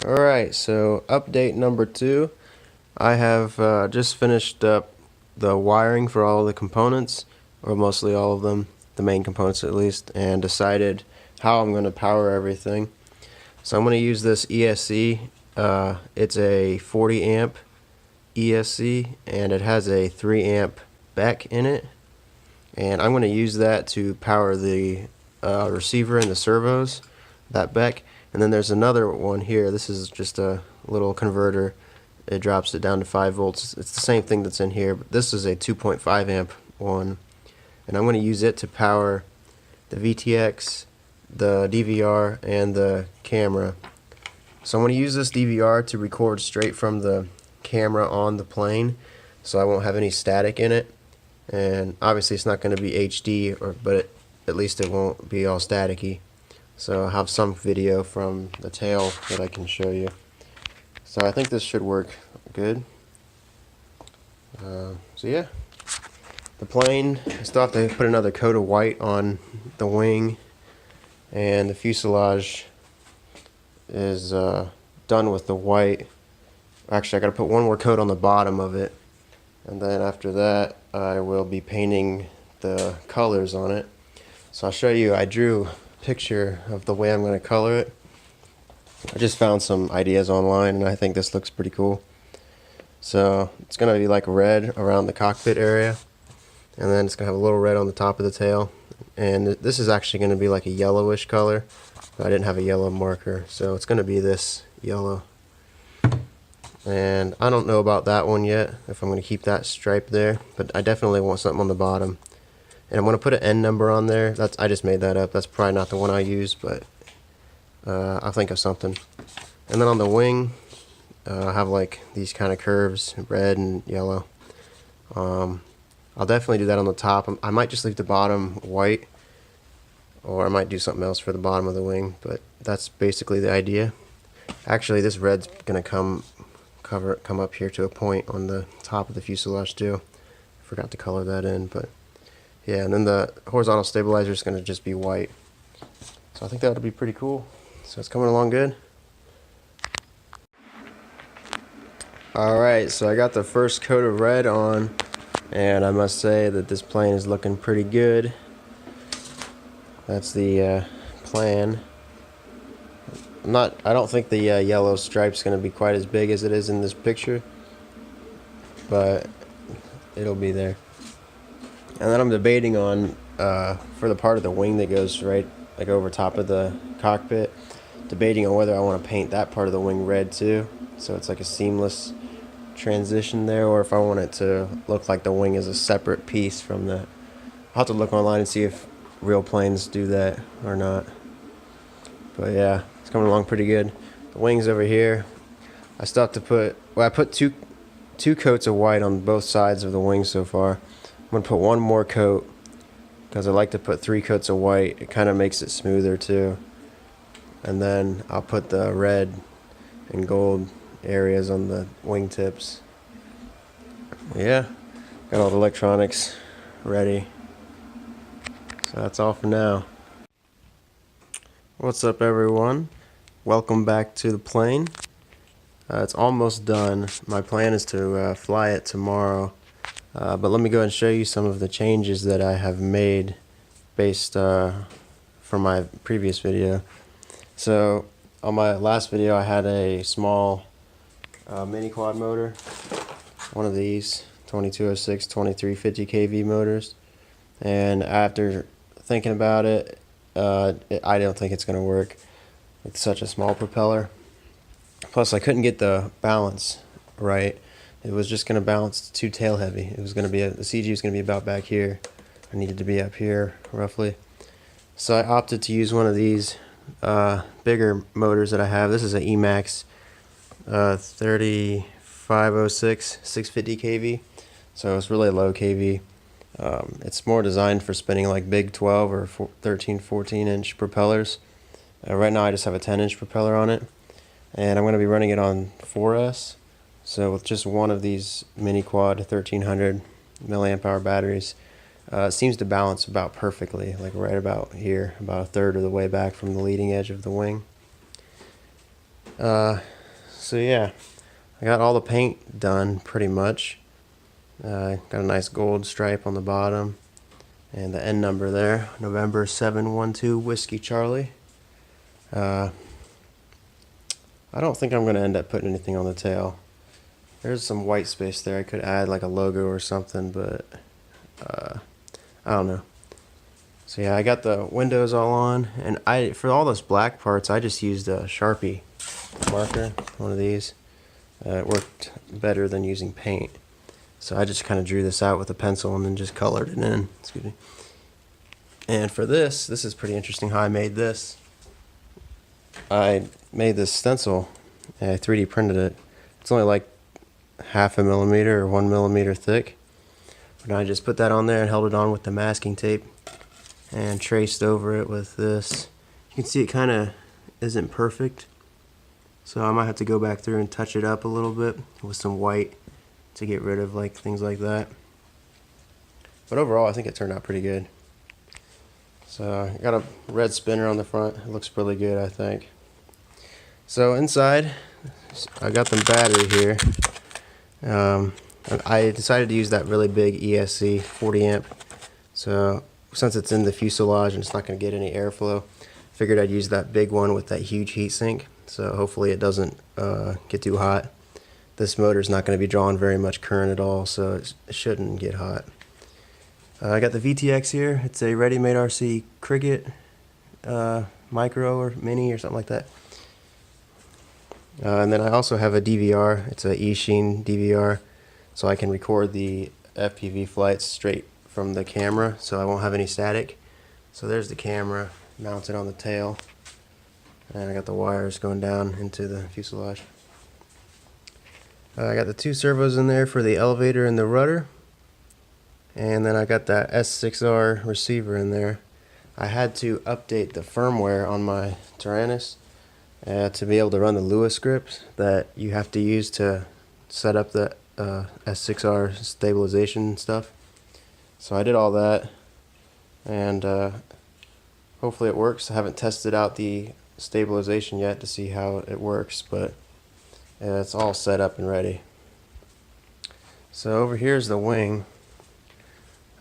Alright, so update number 2. I have just finished up the wiring for all the components, or mostly all of them, the main components at least, and decided how I'm going to power everything. So I'm going to use this ESC. It's a 40 amp ESC and it has a 3 amp BEC in it, and I'm going to use that to power the receiver and the servos, that BEC. And then there's another one here. This is just a little converter. It drops it down to 5 volts. It's the same thing that's in here, but this is a 2.5 amp one, and I'm going to use it to power the VTX, the DVR, and the camera. So I'm going to use this DVR to record straight from the camera on the plane, so I won't have any static in it. And obviously it's not going to be HD, but at least it won't be all staticky. So I'll have some video from the tail that I can show you. So I think this should work good. So yeah, the plane, I still have to put another coat of white on the wing, and the fuselage is done with the white. Actually, I got to put one more coat on the bottom of it, and then after that I will be painting the colors on it. So I'll show you. I drew a picture of the way I'm going to color it. I just found some ideas online, and I think this looks pretty cool. So it's going to be like red around the cockpit area, and then it's going to have a little red on the top of the tail. And this is actually going to be like a yellowish color, but I didn't have a yellow marker, so it's going to be this yellow. And I don't know about that one yet, if I'm going to keep that stripe there, but I definitely want something on the bottom. And I'm going to put an N number on there. I just made that up. That's probably not the one I use, but I'll think of something. And then on the wing, I have like these kind of curves, red and yellow. I'll definitely do that on the top. I might just leave the bottom white, or I might do something else for the bottom of the wing, but that's basically the idea. Actually, this red's going to come up here to a point on the top of the fuselage too. Forgot to color that in, but yeah. And then the horizontal stabilizer is going to just be white. So I think that would be pretty cool. So it's coming along good. Alright, so I got the first coat of red on, and I must say that this plane is looking pretty good. That's the plan. I don't think the yellow stripe's going to be quite as big as it is in this picture, but it'll be there. And then I'm debating on for the part of the wing that goes right like over top of the cockpit, debating on whether I want to paint that part of the wing red too, so it's like a seamless transition there, or if I want it to look like the wing is a separate piece from the. I'll have to look online and see if real planes do that or not. But yeah, it's coming along pretty good. The wing's over here. I still have to put, well, I put two coats of white on both sides of the wing so far. I'm going to put one more coat, because I like to put 3 coats of white. It kind of makes it smoother too. And then I'll put the red and gold areas on the wingtips. Yeah, got all the electronics ready. So that's all for now. What's up, everyone? Welcome back to the plane. It's almost done. My plan is to fly it tomorrow. But let me go ahead and show you some of the changes that I have made based from my previous video. So on my last video I had a small mini quad motor, one of these 2206 2350 kV motors, and after thinking about it, I don't think it's going to work with such a small propeller. Plus I couldn't get the balance right. It was just going to balance too tail heavy. It was going to be the CG was going to be about back here. I needed to be up here roughly. So I opted to use one of these bigger motors that I have. This is an Emax 3506 650 kV. So it's really low kV. It's more designed for spinning like big 12 or 13, 14 inch propellers. Right now I just have a 10 inch propeller on it, and I'm going to be running it on 4S. So with just one of these mini quad 1300 milliamp hour batteries, it seems to balance about perfectly, like right about here, about a third of the way back from the leading edge of the wing. So yeah, I got all the paint done pretty much. Got a nice gold stripe on the bottom and the end number there, November 712 Whiskey Charlie. I don't think I'm going to end up putting anything on the tail. There's some white space there. I could add like a logo or something, but I don't know. So yeah, I got the windows all on, and for all those black parts, I just used a Sharpie marker, one of these. It worked better than using paint. So I just kind of drew this out with a pencil and then just colored it in. Excuse me. And for this is pretty interesting how I made this. I made this stencil, and I 3D printed it. It's only like 0.5 millimeter or 1 millimeter thick. And I just put that on there and held it on with the masking tape and traced over it with this. You can see it kind of isn't perfect, so I might have to go back through and touch it up a little bit with some white to get rid of like things like that. But overall, I think it turned out pretty good. So I got a red spinner on the front. It looks really good, I think. So inside, I got the battery here. I decided to use that really big ESC 40 amp. So since it's in the fuselage and it's not going to get any airflow, figured I'd use that big one with that huge heatsink. So hopefully it doesn't get too hot. This motor's not going to be drawing very much current at all, so it shouldn't get hot. I got the VTX here. It's a ready-made RC Cricket Micro or Mini or something like that. And then I also have a DVR. It's a eSheen DVR, so I can record the FPV flights straight from the camera, so I won't have any static. So there's the camera mounted on the tail, and I got the wires going down into the fuselage. I got the 2 servos in there for the elevator and the rudder, and then I got that S6R receiver in there. I had to update the firmware on my Tyrannus to be able to run the Lewis script that you have to use to set up the S6R stabilization stuff. So I did all that, and hopefully it works. I haven't tested out the stabilization yet to see how it works, but it's all set up and ready. So over here is the wing.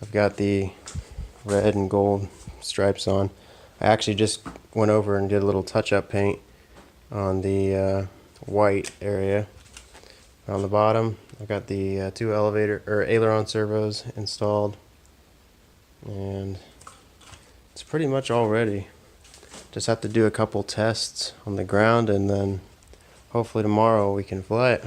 I've got the red and gold stripes on. I actually just went over and did a little touch-up paint on the white area. On the bottom, I've got the 2 Aileron Servos installed, and it's pretty much all ready. Just have to do a couple tests on the ground, and then hopefully tomorrow we can fly it.